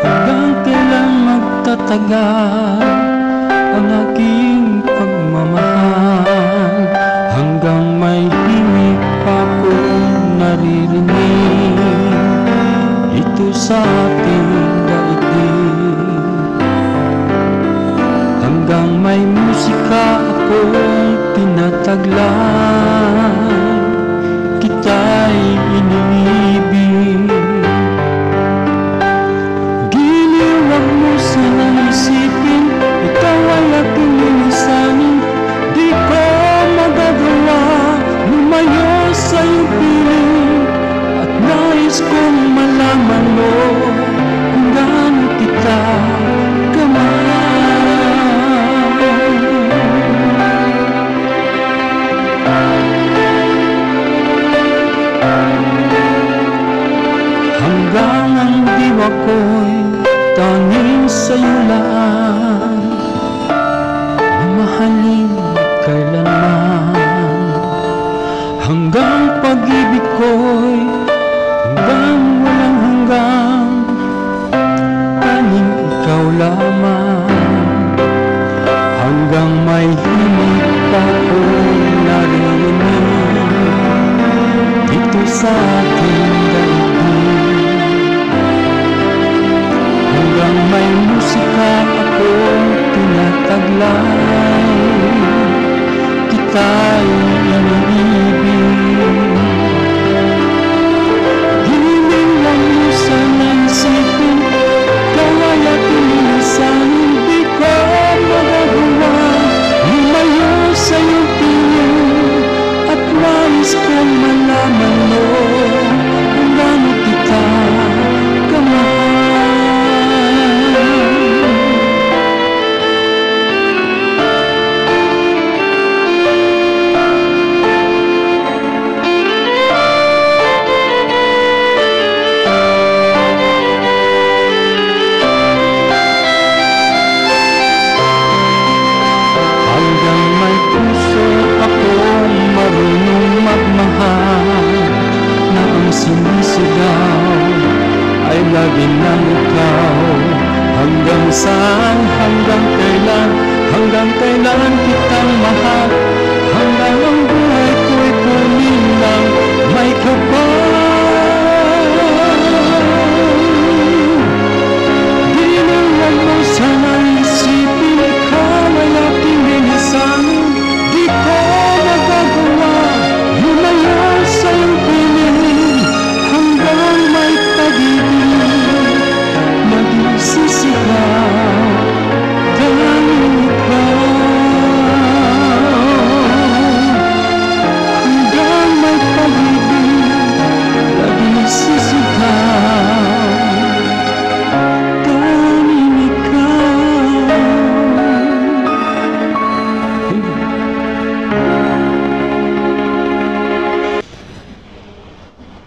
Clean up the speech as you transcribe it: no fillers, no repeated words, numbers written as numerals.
Hanggang kailan magtatagal ang aking pagmamahal? Hanggang may himig pa kong naririnig ito sa ating daigdig. Hanggang may musika akong tinataglay, kita'y iniibig. Giliwag mo sanang isipin, ikaw ay aking lilisanin. Di ko magagawa lumayo sa iyong piling, at nais kong malaman mo kung gaano kita kamahal. Hanggang ang diwa ko'y tanging sa'yo lang, mamahalin kailanman. Hanggang pag-ibig ko'y hanggang walang hanggang, tanging ikaw lamang. Hanggang may himig pa kong naririnig dito sa ating daigdig. Hanggang may musika akong tinataglay, kita'y iniibig. Giling lang mo sanang isipin, ikaw ay aking lilisanin. Di ko magagawa lumayo sa iyong piling, at nais kong malaman mo kung gaano kita kamahal. Hanggang may puso akong marunong magmahal, na ang sinisigaw ay lagi ng ikaw. Hanggang saan, hanggang kailan kitang mahal? Hanggang ang buhay ko'y kunin lang may kapal.